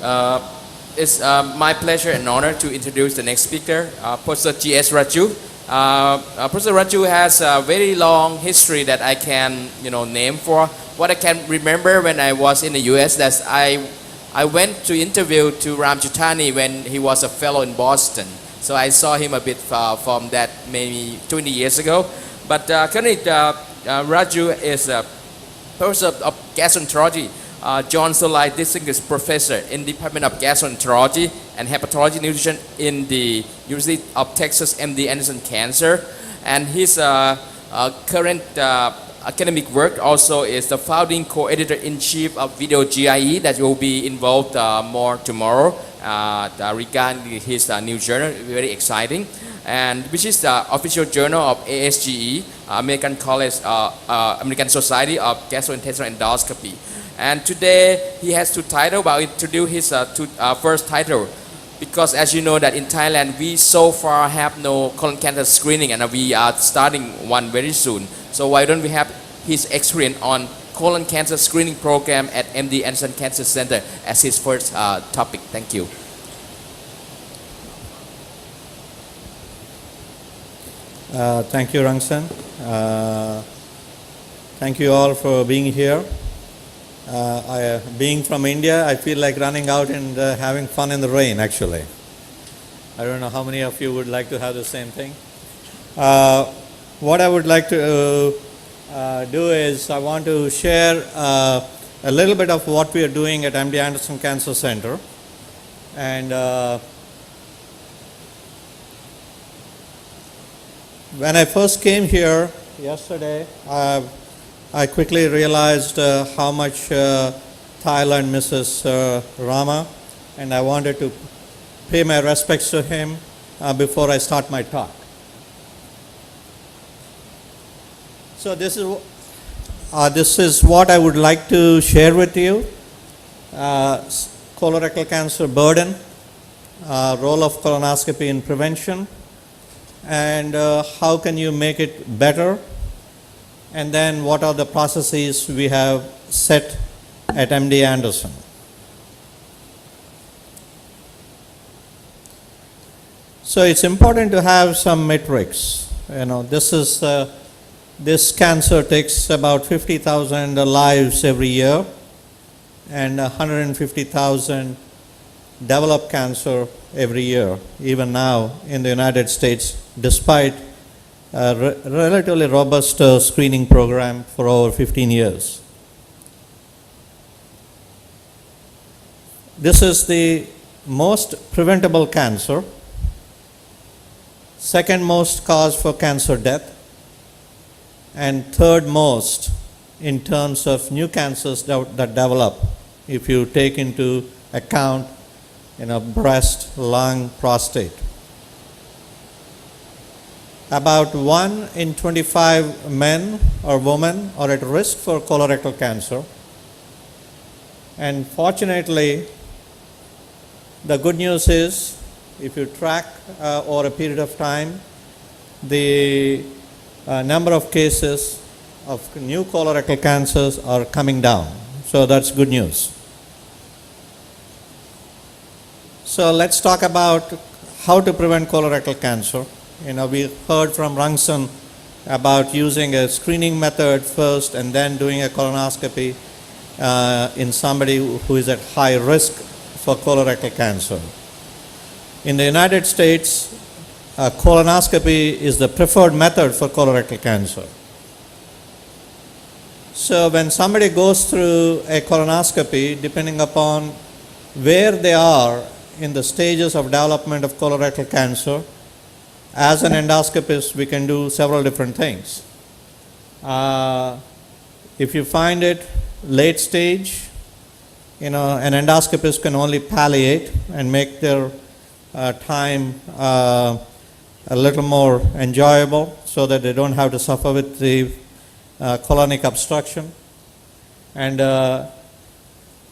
Uh, it's my pleasure and honor to introduce the next speaker, Professor G.S. Raju. Professor Raju has a very long history that I can, name for. What I can remember when I was in the U.S. that I went to interview to Ram Chutani when he was a fellow in Boston. So I saw him a bit from that maybe 20 years ago. But currently, Raju is a professor of gastroenterology, John Solai Distinguished Professor in the Department of Gastroenterology and Hepatology Nutrition in the University of Texas MD Anderson Cancer. And his current academic work also is the founding co-editor-in-chief of Video GIE that will be involved more tomorrow regarding his new journal, very exciting, and which is the official journal of ASGE, American Society of Gastrointestinal Endoscopy. And today he has two titles, but I'll introduce his first title, because as you know that in Thailand we so far have no colon cancer screening, and we are starting one very soon. So why don't we have his experience on colon cancer screening program at MD Anderson Cancer Center as his first topic. Thank you. Thank you, Rangsan. Thank you all for being here. Being from India, I feel like running out and having fun in the rain, actually. I don't know how many of you would like to have the same thing. What I would like to do is I want to share a little bit of what we are doing at MD Anderson Cancer Center. And when I first came here yesterday, I quickly realized how much Thailand misses Rama, and I wanted to pay my respects to him before I start my talk. So this is what I would like to share with you. Colorectal cancer burden, role of colonoscopy in prevention, and how can you make it better, and then what are the processes we have set at MD Anderson. So it's important to have some metrics. This cancer takes about 50,000 lives every year, and 150,000 develop cancer every year, even now in the United States, despite a relatively robust screening program for over 15 years. This is the most preventable cancer, second most cause for cancer death, and third most in terms of new cancers that develop if you take into account breast, lung, prostate. About 1 in 25 men or women are at risk for colorectal cancer. And fortunately, the good news is, if you track over a period of time, the number of cases of new colorectal cancers are coming down. So that's good news. So let's talk about how to prevent colorectal cancer. We heard from Rangsan about using a screening method first and then doing a colonoscopy in somebody who is at high risk for colorectal cancer. In the United States, colonoscopy is the preferred method for colorectal cancer. So when somebody goes through a colonoscopy, depending upon where they are in the stages of development of colorectal cancer, as an endoscopist, we can do several different things. If you find it late stage, an endoscopist can only palliate and make their time a little more enjoyable so that they don't have to suffer with the colonic obstruction. And a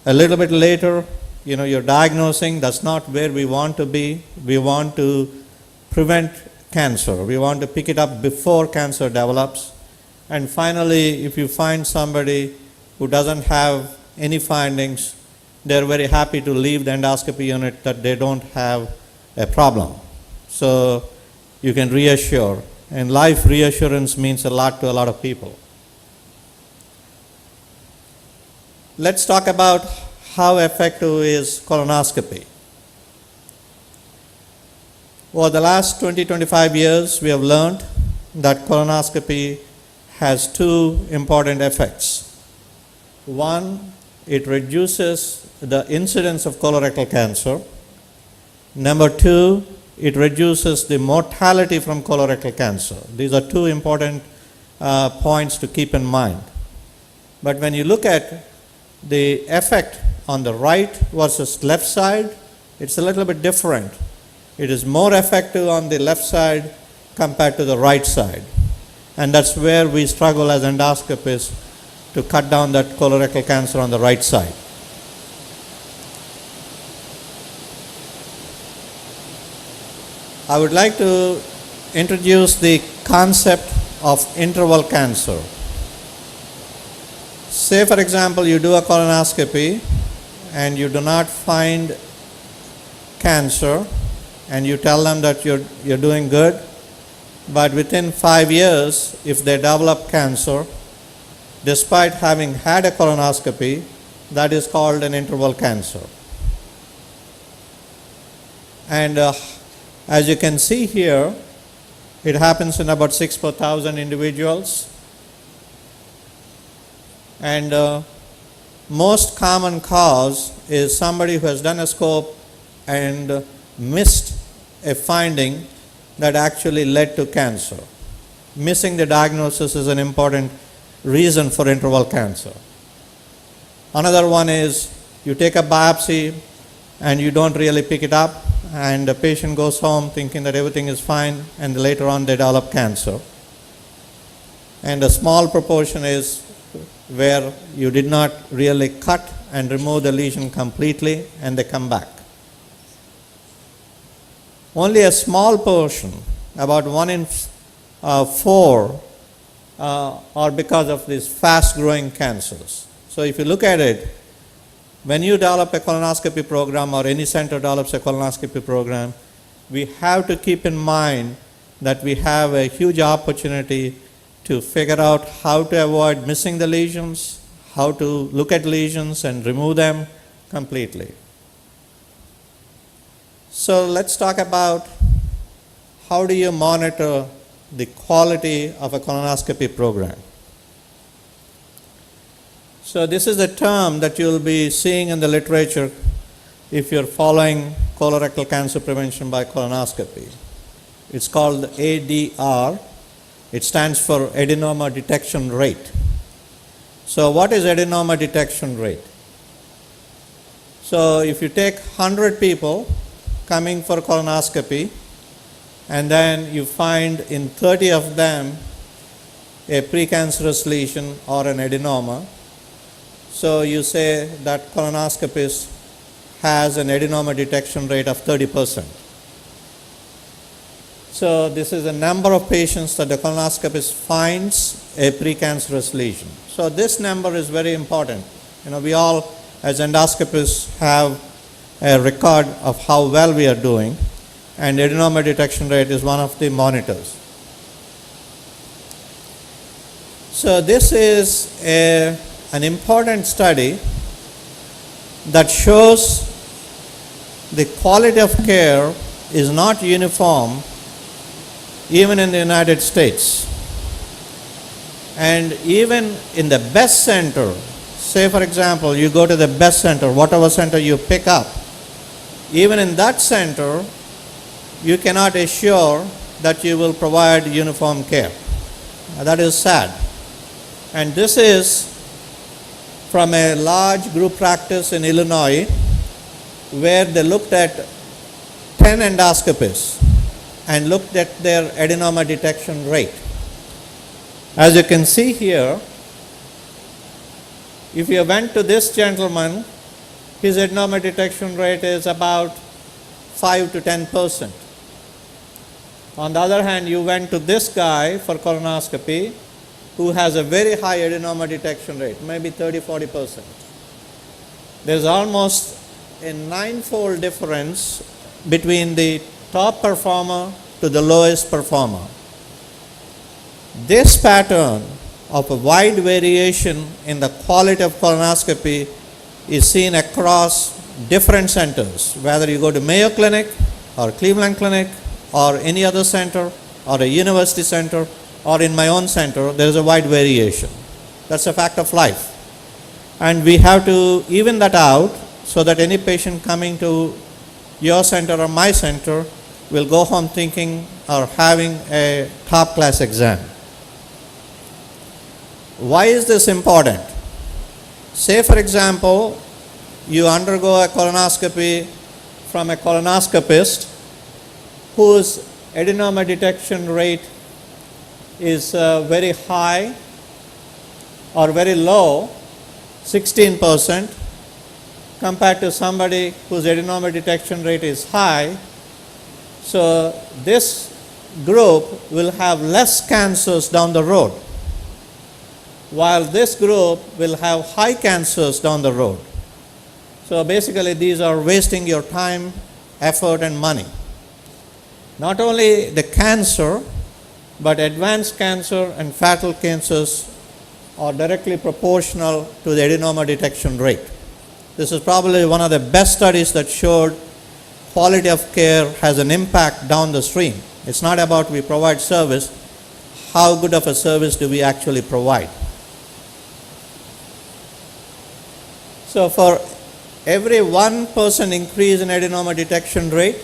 little bit later, you're diagnosing, that's not where we want to be. We want to prevent cancer. We want to pick it up before cancer develops. And finally, if you find somebody who doesn't have any findings, they're very happy to leave the endoscopy unit that they don't have a problem. So you can reassure. And life reassurance means a lot to a lot of people. Let's talk about how effective is colonoscopy. Over the last 20-25 years, we have learned that colonoscopy has two important effects. One, it reduces the incidence of colorectal cancer. Number two, it reduces the mortality from colorectal cancer. These are two important points to keep in mind. But when you look at the effect on the right versus left side, it's a little bit different. It is more effective on the left side compared to the right side. And that's where we struggle as endoscopists to cut down that colorectal cancer on the right side. I would like to introduce the concept of interval cancer. Say, for example, you do a colonoscopy and you do not find cancer, and you tell them that you're doing good, but within 5 years, if they develop cancer, despite having had a colonoscopy, that is called an interval cancer. And as you can see here, it happens in about 6 per 1,000 individuals. And most common cause is somebody who has done a scope and missed a finding that actually led to cancer. Missing the diagnosis is an important reason for interval cancer. Another one is you take a biopsy and you don't really pick it up, and the patient goes home thinking that everything is fine, and later on they develop cancer. And a small proportion is where you did not really cut and remove the lesion completely and they come back. Only a small portion, about 1 in 4, are because of these fast-growing cancers. So if you look at it, when you develop a colonoscopy program or any center develops a colonoscopy program, we have to keep in mind that we have a huge opportunity to figure out how to avoid missing the lesions, how to look at lesions and remove them completely. So let's talk about how do you monitor the quality of a colonoscopy program. So this is a term that you'll be seeing in the literature if you're following colorectal cancer prevention by colonoscopy. It's called ADR. It stands for adenoma detection rate. So what is adenoma detection rate? So if you take 100 people coming for colonoscopy, and then you find in 30 of them a precancerous lesion or an adenoma, so you say that colonoscopist has an adenoma detection rate of 30%. So this is the number of patients that the colonoscopist finds a precancerous lesion. So this number is very important. We all as endoscopists have a record of how well we are doing, and adenoma detection rate is one of the monitors. So this is an important study that shows the quality of care is not uniform even in the United States. And even in the best center, say for example, you go to the best center, whatever center you pick up, even in that center, you cannot assure that you will provide uniform care. That is sad. And this is from a large group practice in Illinois, where they looked at 10 endoscopists and looked at their adenoma detection rate. As you can see here, if you went to this gentleman, his adenoma detection rate is about 5 to 10%. On the other hand, you went to this guy for colonoscopy who has a very high adenoma detection rate, maybe 30-40%. there's almost a ninefold difference between the top performer to the lowest performer. This pattern of a wide variation in the quality of colonoscopy is seen across different centers, whether you go to Mayo Clinic or Cleveland Clinic or any other center or a university center or in my own center, there is a wide variation. That's a fact of life. And we have to even that out so that any patient coming to your center or my center will go home thinking or having a top class exam. Why is this important? Say for example, you undergo a colonoscopy from a colonoscopist whose adenoma detection rate is very high or very low, 16%, compared to somebody whose adenoma detection rate is high. So this group will have less cancers down the road, while this group will have high cancers down the road. So basically these are wasting your time, effort and money. Not only the cancer, but advanced cancer and fatal cancers are directly proportional to the adenoma detection rate. This is probably one of the best studies that showed quality of care has an impact down the stream. It's not about we provide service, how good of a service do we actually provide. So for every 1% increase in adenoma detection rate,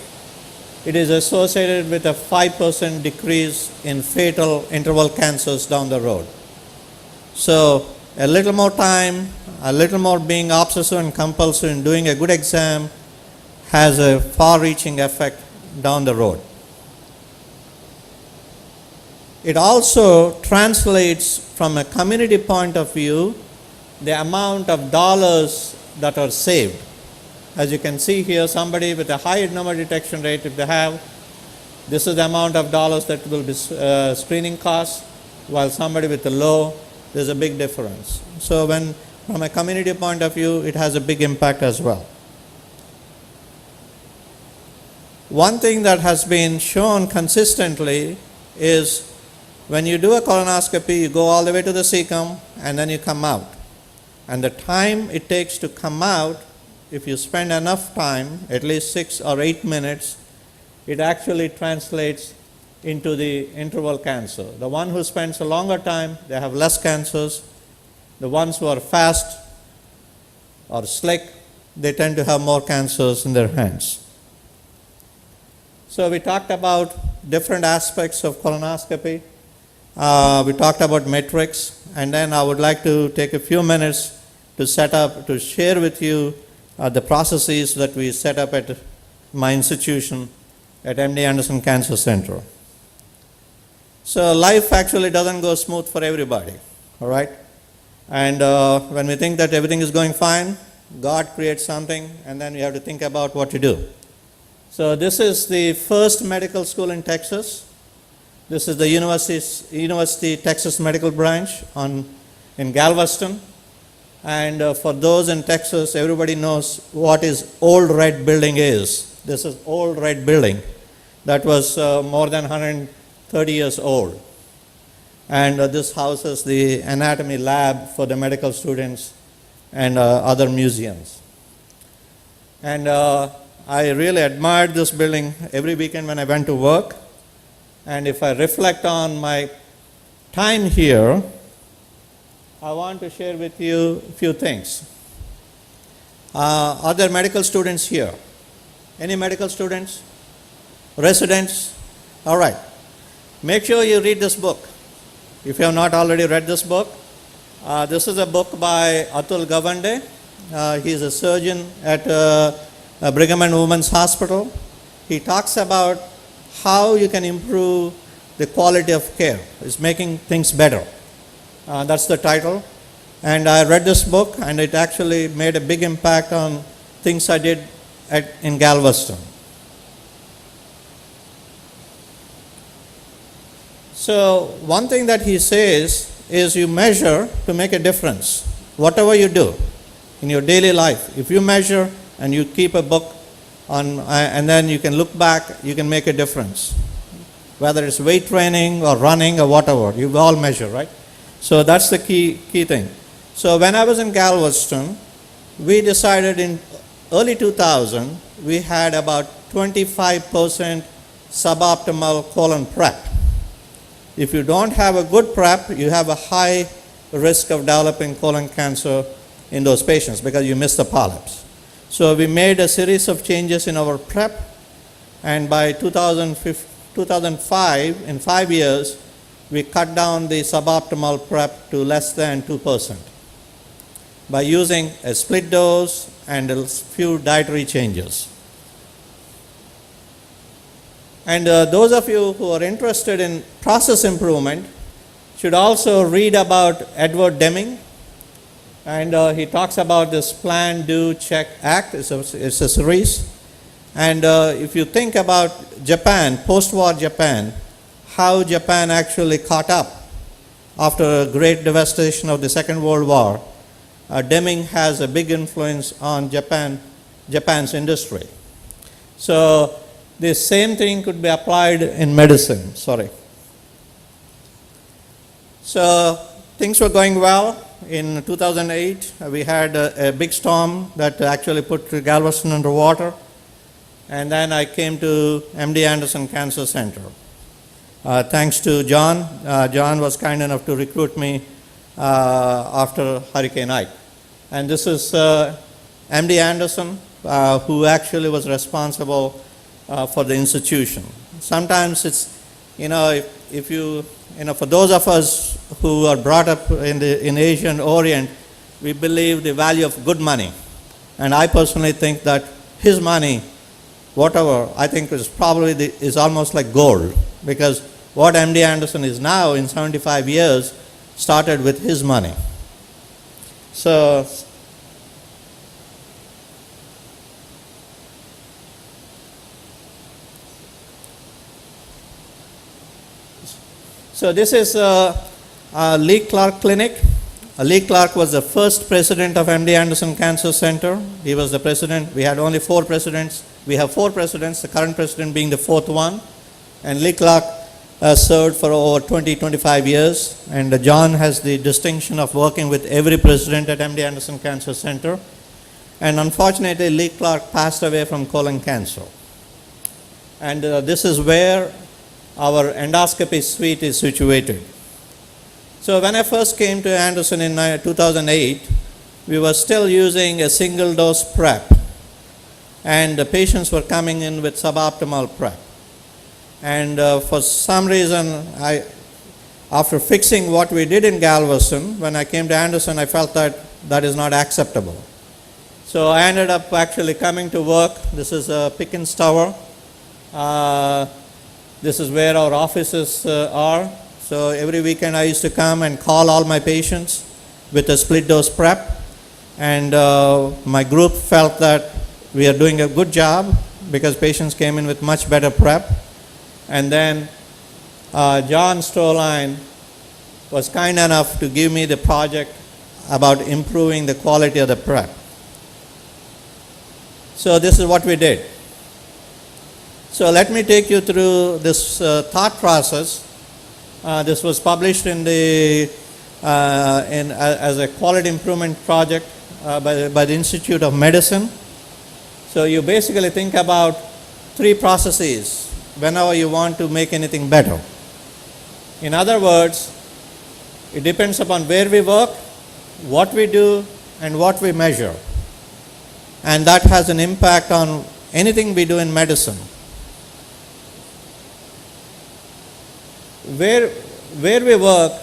it is associated with a 5% decrease in fatal interval cancers down the road. So a little more time, a little more being obsessive and compulsive in doing a good exam has a far-reaching effect down the road. It also translates from a community point of view the amount of dollars that are saved. As you can see here, somebody with a high adenoma detection rate, if they have, this is the amount of dollars that will be screening costs, while somebody with a low, there's a big difference. So when from a community point of view, it has a big impact as well. One thing that has been shown consistently is when you do a colonoscopy, you go all the way to the cecum and then you come out. And the time it takes to come out, if you spend enough time, at least 6 or 8 minutes, it actually translates into the interval cancer. The one who spends a longer time, they have less cancers. The ones who are fast or slick, they tend to have more cancers in their hands. So we talked about different aspects of colonoscopy. We talked about metrics, and then I would like to take a few minutes to share with you the processes that we set up at my institution at MD Anderson Cancer Center. So life actually doesn't go smooth for everybody, all right? And when we think that everything is going fine, God creates something, and then we have to think about what to do. So this is the first medical school in Texas. This is the University Texas Medical Branch in Galveston. And for those in Texas, everybody knows what is Old Red Building is. This is Old Red Building that was more than 130 years old. And this houses the anatomy lab for the medical students and other museums. And I really admired this building every weekend when I went to work. And if I reflect on my time here, I want to share with you a few things. Are there medical students here? Any medical students? Residents? All right. Make sure you read this book. If you have not already read this book, this is a book by Atul Gawande. He is a surgeon at Brigham and Women's Hospital. He talks about how you can improve the quality of care. It's making things better. That's the title. And I read this book, and it actually made a big impact on things I did in Galveston. So one thing that he says is you measure to make a difference. Whatever you do, in your daily life. If you measure and you keep a book on, and then you can look back, you can make a difference. Whether it's weight training or running or whatever, you all measure, right? So that's the key thing. So when I was in Galveston, we decided in early 2000, we had about 25% suboptimal colon prep. If you don't have a good prep, you have a high risk of developing colon cancer in those patients because you miss the polyps. So we made a series of changes in our prep, and by 2005, in 5 years, we cut down the suboptimal prep to less than 2% by using a split dose and a few dietary changes. And those of you who are interested in process improvement should also read about Edward Deming. And he talks about this Plan, Do, Check, Act. It's a series. And if you think about Japan, post-war Japan, how Japan actually caught up after a great devastation of the Second World War, Deming has a big influence on Japan's industry. So the same thing could be applied in medicine. So things were going well. In 2008, we had a big storm that actually put Galveston underwater. And then I came to MD Anderson Cancer Center. Thanks to John. John was kind enough to recruit me after Hurricane Ike. And this is MD Anderson, who actually was responsible for the institution. Sometimes it's, if you, for those of us who are brought up in Asian Orient, we believe the value of good money. And I personally think that his money, whatever, I think is probably is almost like gold, because what MD Anderson is now in 75 years started with his money. So this is Lee Clark Clinic. Lee Clark was the first president of MD Anderson Cancer Center. He was the president. We had only 4 presidents. We have 4 presidents, the current president being the 4th one. And Lee Clark served for over 25 years. And John has the distinction of working with every president at MD Anderson Cancer Center. And unfortunately, Lee Clark passed away from colon cancer. And this is where our endoscopy suite is situated. So when I first came to Anderson in 2008, we were still using a single dose prep, and the patients were coming in with suboptimal prep. And for some reason, after fixing what we did in Galveston, when I came to Anderson, I felt that that is not acceptable. So I ended up actually coming to work. This is Pickens Tower. This is where our offices are. So every weekend I used to come and call all my patients with a split dose prep. And my group felt that we are doing a good job because patients came in with much better prep. And then John Stoline was kind enough to give me the project about improving the quality of the prep. So this is what we did. So let me take you through this thought process. This was published in as a quality improvement project by the Institute of Medicine. So you basically think about 3 processes whenever you want to make anything better. In other words, it depends upon where we work, what we do, and what we measure. And that has an impact on anything we do in medicine. Where we work,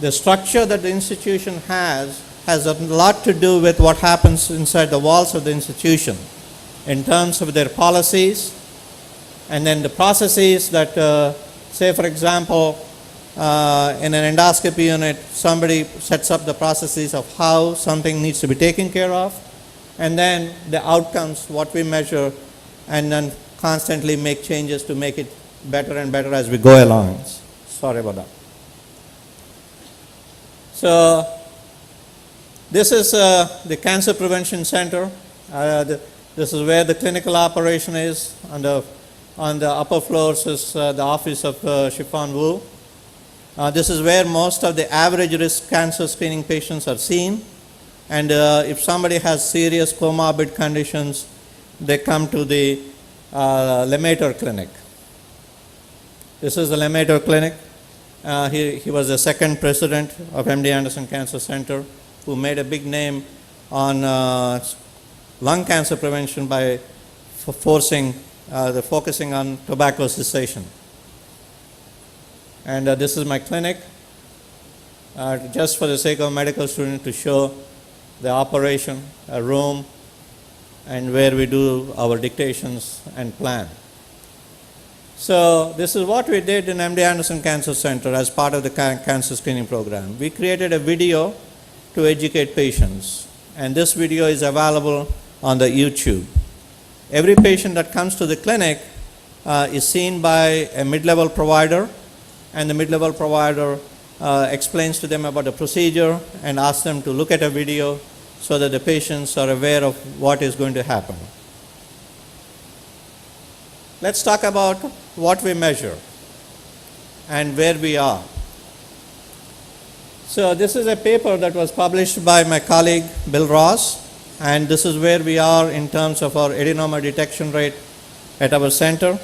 the structure that the institution has a lot to do with what happens inside the walls of the institution in terms of their policies, and then the processes that, say for example, in an endoscopy unit, somebody sets up the processes of how something needs to be taken care of, and then the outcomes, what we measure, and then constantly make changes to make it better and better as we go along. Sorry about that. So This is the Cancer Prevention Center. This is where the clinical operation is. On the upper floors is the office of Chiffon Wu. This is where most of the average risk cancer screening patients are seen. And if somebody has serious comorbid conditions, they come to the Lemaitre Clinic. This is the Lemaitre Clinic. He was the second president of MD Anderson Cancer Center, who made a big name on lung cancer prevention by focusing on tobacco cessation. And this is my clinic, just for the sake of a medical student to show the operation, a room, and where we do our dictations and plan. So this is what we did in MD Anderson Cancer Center as part of the cancer screening program. We created a video to educate patients, and this video is available on the YouTube. Every patient that comes to the clinic is seen by a mid-level provider, and the mid-level provider explains to them about the procedure and asks them to look at a video so that the patients are aware of what is going to happen. Let's talk about what we measure and where we are. So this is a paper that was published by my colleague Bill Ross, and this is where we are in terms of our adenoma detection rate at our center.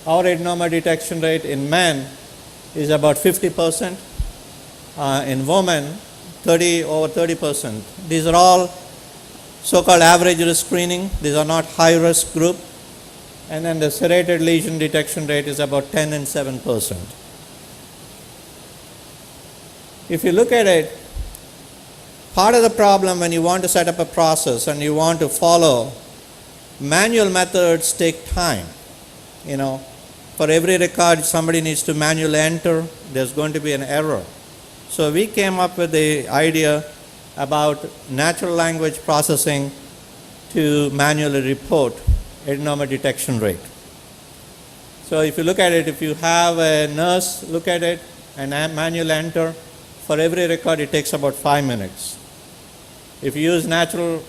Our adenoma detection rate in men is about 50%, in women over 30%. These are all so-called average risk screening. These are not high risk group. And then the serrated lesion detection rate is about 10 and 7%. If you look at it, part of the problem when you want to set up a process and you want to follow, manual methods take time. For every record somebody needs to manually enter, there's going to be an error. So we came up with the idea about natural language processing to manually report adenoma detection rate. So if you look at it, if you have a nurse look at it and manually enter, for every record it takes about 5 minutes. If you use natural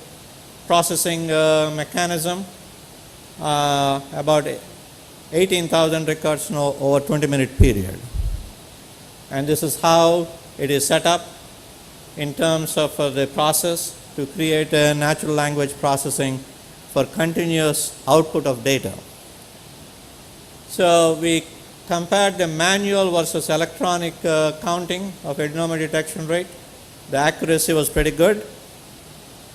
processing mechanism, about 18,000 records over 20-minute period. And this is how it is set up in terms of the process to create a natural language processing for continuous output of data. So we compared the manual versus electronic counting of adenoma detection rate. The accuracy was pretty good,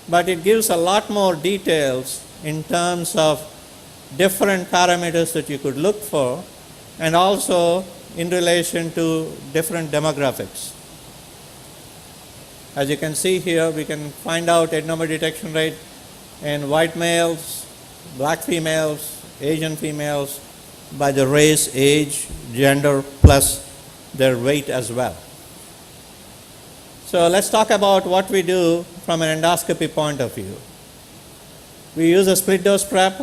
but it gives a lot more details in terms of different parameters that you could look for, and also in relation to different demographics. As you can see here, we can find out adenoma detection rate in white males, black females, Asian females, by the race, age, gender, plus their weight as well. So let's talk about what we do from an endoscopy point of view. We use a split dose prep,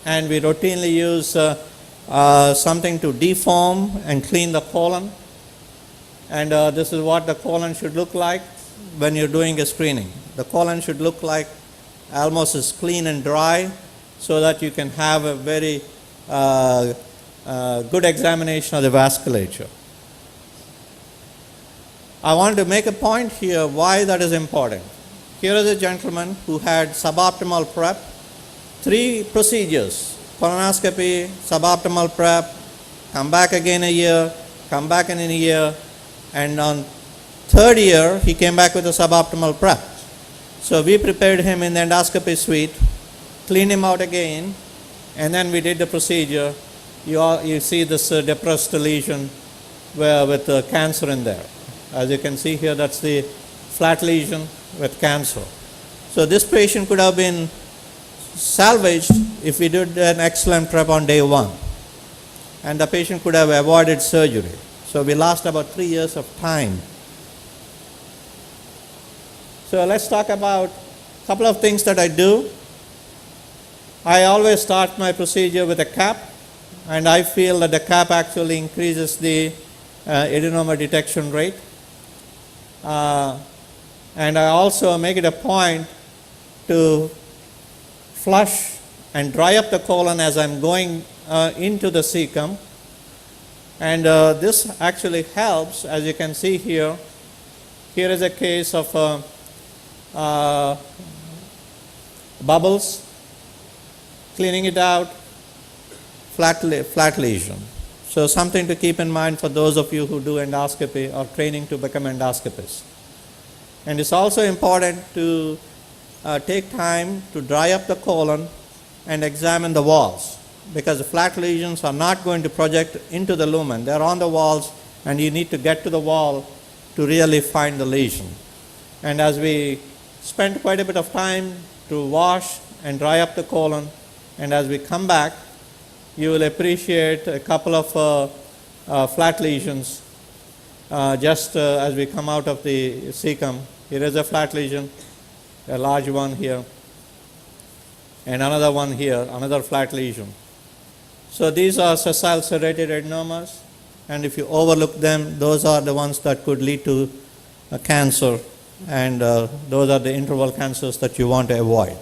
and we routinely use something to deform and clean the colon. And this is what the colon should look like when you're doing a screening. The colon should look like almost as clean and dry so that you can have a very good examination of the vasculature. I want to make a point here why that is important. Here is a gentleman who had suboptimal prep, 3 procedures: colonoscopy, suboptimal prep, come back again a year, come back in a year, and on 3rd year he came back with a suboptimal prep. So we prepared him in the endoscopy suite, cleaned him out again, and then we did the procedure. You see this depressed lesion with cancer in there. As you can see here, that's the flat lesion with cancer. So this patient could have been salvaged if we did an excellent prep on day 1. And the patient could have avoided surgery. So we lost about 3 years of time. So let's talk about a couple of things that I do. I always start my procedure with a cap, and I feel that the cap actually increases the adenoma detection rate. And I also make it a point to flush and dry up the colon as I'm going into the cecum. And this actually helps, as you can see here. Here is a case of bubbles, cleaning it out, flat lesion. So something to keep in mind for those of you who do endoscopy or training to become endoscopists. And it's also important to take time to dry up the colon and examine the walls, because the flat lesions are not going to project into the lumen. They're on the walls, and you need to get to the wall to really find the lesion. And as we spend quite a bit of time to wash and dry up the colon, and as we come back, you will appreciate a couple of flat lesions just as we come out of the cecum. Here is a flat lesion, a large one here, and another one here, another flat lesion. So these are sessile serrated adenomas, and if you overlook them, those are the ones that could lead to a cancer, and those are the interval cancers that you want to avoid.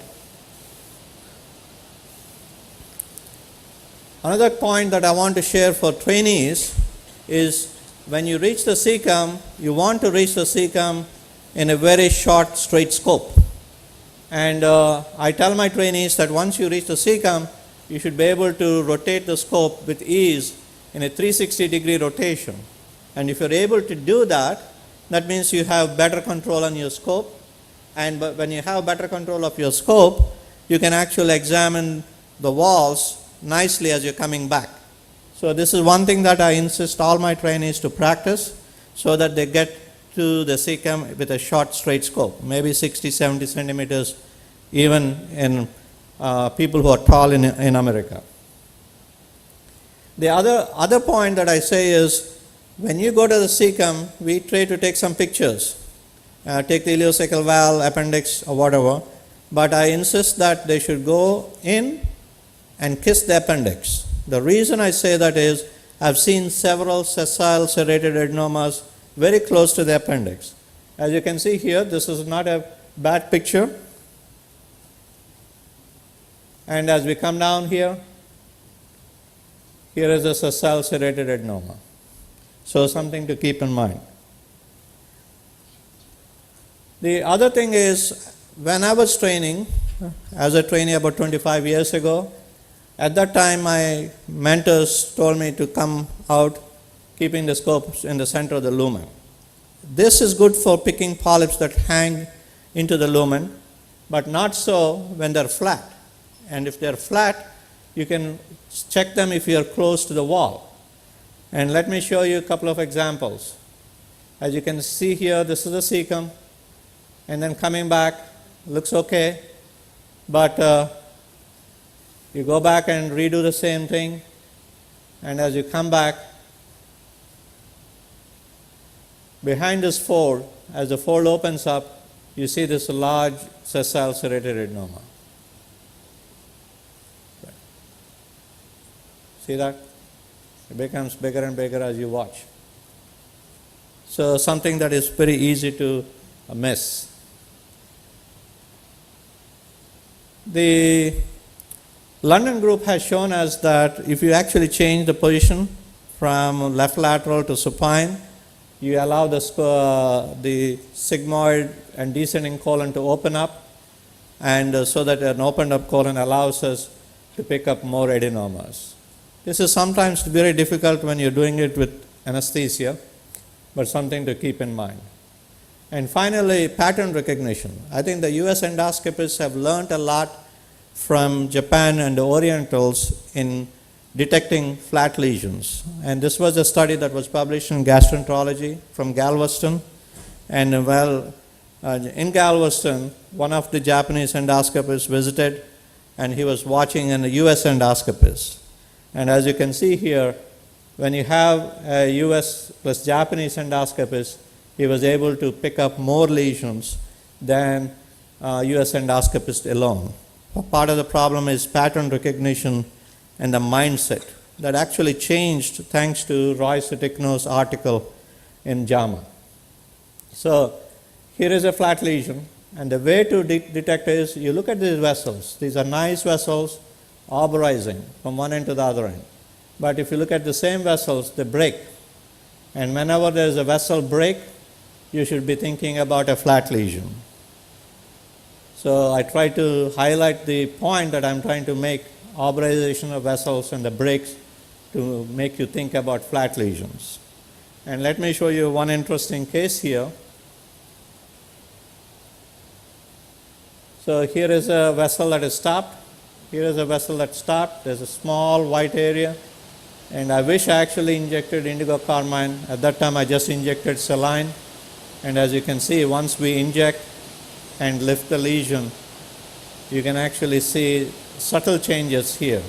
Another point that I want to share for trainees is when you reach the cecum, you want to reach the cecum in a very short, straight scope. And I tell my trainees that once you reach the cecum, you should be able to rotate the scope with ease in a 360-degree rotation. And if you're able to do that, that means you have better control on your scope. And when you have better control of your scope, you can actually examine the walls nicely as you're coming back. So this is one thing that I insist all my trainees to practice, so that they get to the cecum with a short, straight scope, maybe 60, 70 centimeters, even in people who are tall in America. The other point that I say is, when you go to the cecum, we try to take some pictures. Take the ileocecal valve, appendix, or whatever, but I insist that they should go in and kiss the appendix. The reason I say that is, I've seen several sessile serrated adenomas very close to the appendix. As you can see here, this is not a bad picture. And as we come down here, here is a sessile serrated adenoma. So something to keep in mind. The other thing is, when I was training, as a trainee about 25 years ago, at that time my mentors told me to come out keeping the scope in the center of the lumen. This is good for picking polyps that hang into the lumen, but not so when they're flat. And if they're flat, you can check them if you're close to the wall. And let me show you a couple of examples. As you can see here, this is the cecum, and then coming back, looks okay, but you go back and redo the same thing, and as you come back, behind this fold, as the fold opens up, you see this large sessile serrated adenoma. See that? It becomes bigger and bigger as you watch. So something that is very easy to miss. The London group has shown us that if you actually change the position from left lateral to supine, you allow the sigmoid and descending colon to open up, and so that an opened up colon allows us to pick up more adenomas. This is sometimes very difficult when you're doing it with anesthesia, but something to keep in mind. And finally, pattern recognition. I think the US endoscopists have learned a lot from Japan and the Orientals in detecting flat lesions. And this was a study that was published in Gastroenterology from Galveston. And in Galveston, one of the Japanese endoscopists visited, and he was watching a US endoscopist. And as you can see here, when you have a US plus Japanese endoscopist, he was able to pick up more lesions than US endoscopist alone. Part of the problem is pattern recognition and the mindset that actually changed thanks to Roy Sutikno's article in JAMA. So here is a flat lesion, and the way to detect is you look at these vessels. These are nice vessels arborizing from one end to the other end. But if you look at the same vessels, they break. And whenever there is a vessel break, you should be thinking about a flat lesion. So I try to highlight the point that I'm trying to make, arborization of vessels and the breaks, to make you think about flat lesions. And let me show you one interesting case here. So here is a vessel that is stopped. Here is a vessel that stopped. There's a small white area. And I wish I actually injected indigo carmine. At that time I just injected saline. And as you can see, once we inject and lift the lesion, you can actually see subtle changes here.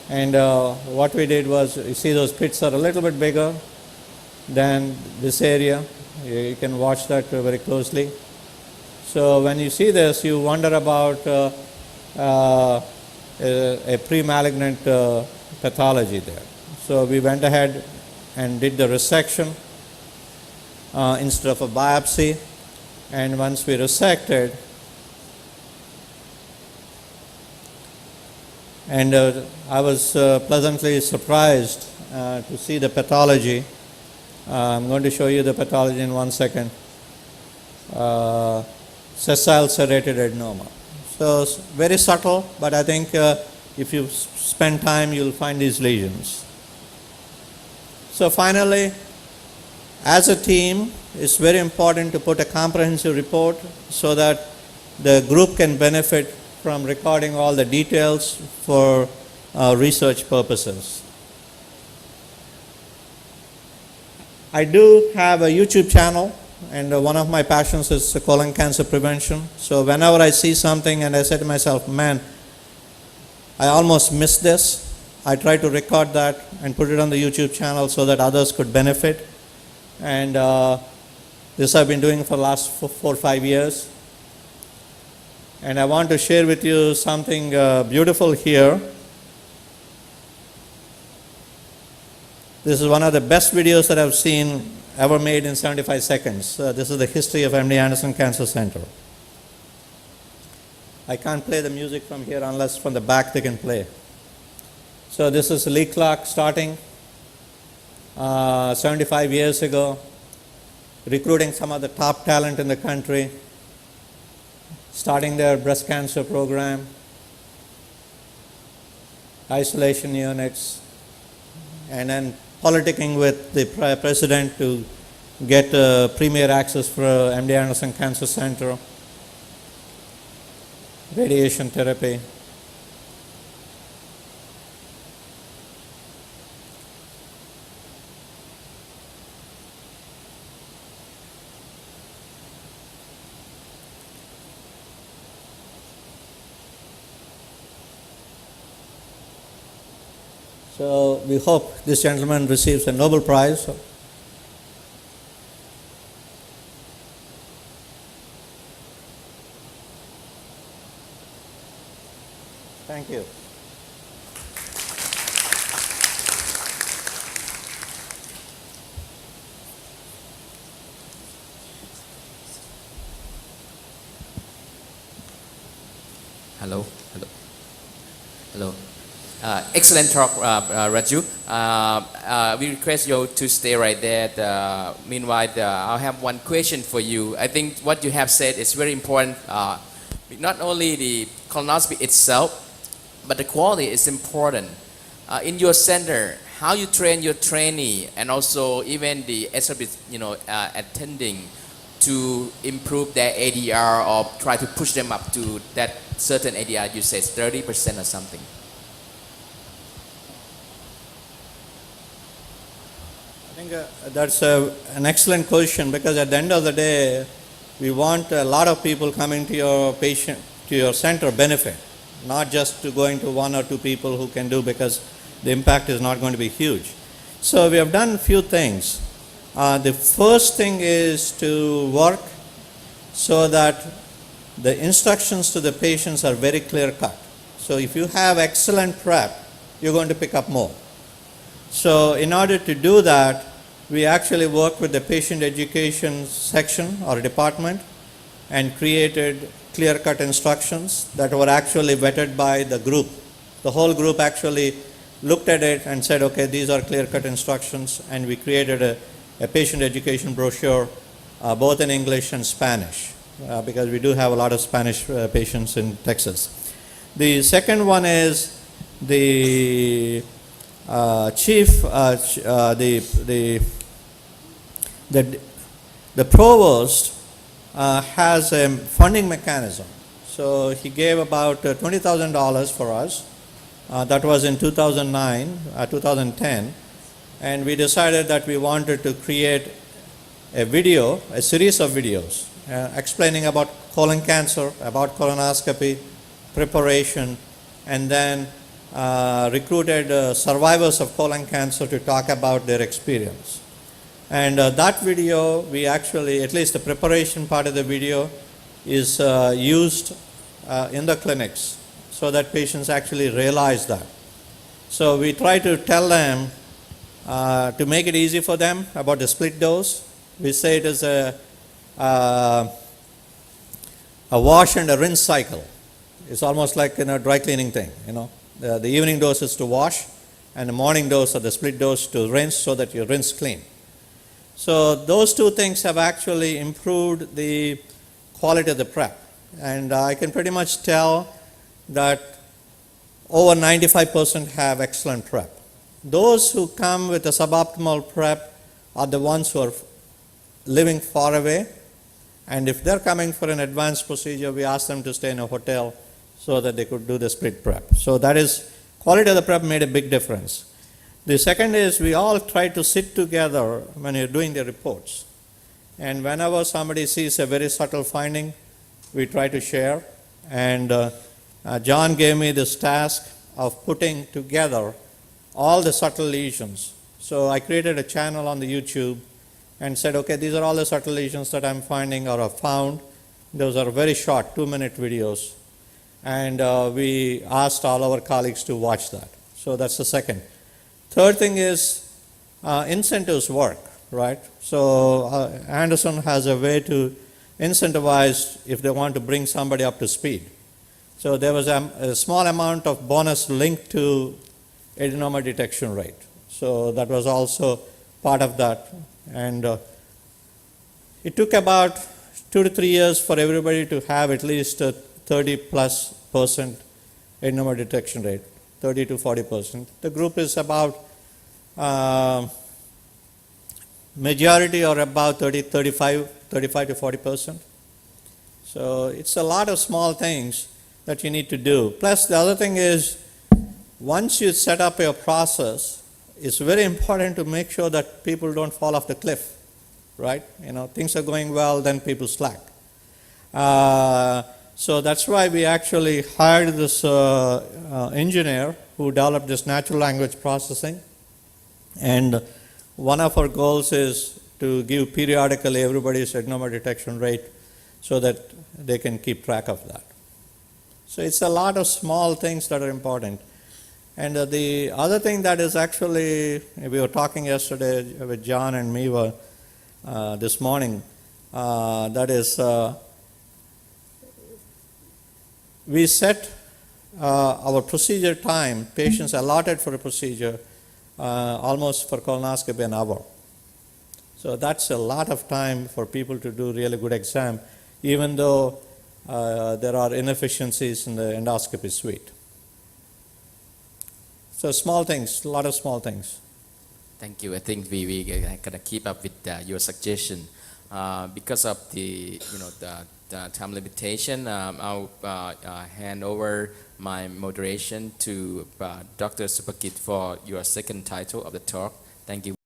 And what we did was, you see those pits are a little bit bigger than this area. You can watch that very closely. So when you see this, you wonder about a pre-malignant pathology there. So we went ahead and did the resection instead of a biopsy. And once we resected, and I was pleasantly surprised to see the pathology. I'm going to show you the pathology in 1 second. Sessile serrated adenoma. So very subtle, but I think if you spend time, you'll find these lesions. So finally, as a team, it's very important to put a comprehensive report so that the group can benefit from recording all the details for research purposes. I do have a YouTube channel, and one of my passions is colon cancer prevention. So whenever I see something and I say to myself, man, I almost missed this, I try to record that and put it on the YouTube channel so that others could benefit. And this I've been doing for the last 4 or 5 years. And I want to share with you something beautiful here. This is one of the best videos that I've seen ever made in 75 seconds. This is the history of MD Anderson Cancer Center. I can't play the music from here unless from the back they can play. So this is Lee Clark starting 75 years ago, recruiting some of the top talent in the country, starting their breast cancer program, isolation units, and then politicking with the president to get premier access for MD Anderson Cancer Center, radiation therapy. So we hope this gentleman receives a Nobel Prize. Thank you. Hello. Excellent talk, Raju. We request you to stay right there. Meanwhile, I'll have one question for you. I think what you have said is very important. Not only the colonoscopy itself, but the quality is important. In your center, how you train your trainee and also even the attending to improve their ADR or try to push them up to that certain ADR, you say 30% or something. I think that's an excellent question, because at the end of the day, we want a lot of people coming to your center benefit, not just to going to 1 or 2 people who can do, because the impact is not going to be huge. So we have done a few things. The first thing is to work so that the instructions to the patients are very clear cut. So if you have excellent prep, you're going to pick up more. So in order to do that, we actually worked with the patient education section or department and created clear-cut instructions that were actually vetted by the group. The whole group actually looked at it and said, okay, these are clear-cut instructions, and we created a patient education brochure both in English and Spanish because we do have a lot of Spanish patients in Texas. The second one is the the provost has a funding mechanism. So he gave about $20,000 for us. That was in 2010. And we decided that we wanted to create a video, a series of videos explaining about colon cancer, about colonoscopy, preparation, and then recruited survivors of colon cancer to talk about their experience. And that video, we actually, at least the preparation part of the video, is used in the clinics so that patients actually realize that. So we try to tell them, to make it easy for them about the split dose. We say it is a wash and a rinse cycle. It's almost like a dry cleaning thing, The evening dose is to wash, and the morning dose or the split dose to rinse so that you rinse clean. So those two things have actually improved the quality of the prep. And I can pretty much tell that over 95% have excellent prep. Those who come with a suboptimal prep are the ones who are living far away. And if they're coming for an advanced procedure, we ask them to stay in a hotel so that they could do the split prep. So that is, quality of the prep made a big difference. The second is we all try to sit together when you're doing the reports. And whenever somebody sees a very subtle finding, we try to share. And John gave me this task of putting together all the subtle lesions. So I created a channel on the YouTube and said, okay, these are all the subtle lesions that I'm finding or have found. Those are very short, 2-minute videos. And we asked all our colleagues to watch that. So that's the second. Third thing is incentives work, right? So Anderson has a way to incentivize if they want to bring somebody up to speed. So there was a small amount of bonus linked to adenoma detection rate. So that was also part of that. And it took about 2 to 3 years for everybody to have at least a 30+% adenoma detection rate, 30 to 40%. The group is about majority or about 35 to 40%. So it's a lot of small things that you need to do. Plus the other thing is, once you set up your process, it's very important to make sure that people don't fall off the cliff, right? Things are going well, then people slack. So that's why we actually hired this engineer who developed this natural language processing. And one of our goals is to give periodically everybody's adenoma detection rate so that they can keep track of that. So it's a lot of small things that are important. And the other thing that is actually, we were talking yesterday with John and Miva this morning, that is, we set our procedure time, patients allotted for a procedure, almost for colonoscopy an hour. So that's a lot of time for people to do really good exam, even though there are inefficiencies in the endoscopy suite. So small things, a lot of small things. Thank you. I think we gonna keep up with your suggestion. Because of the time limitation, I'll hand over my moderation to Dr. Supakit for your second title of the talk. Thank you.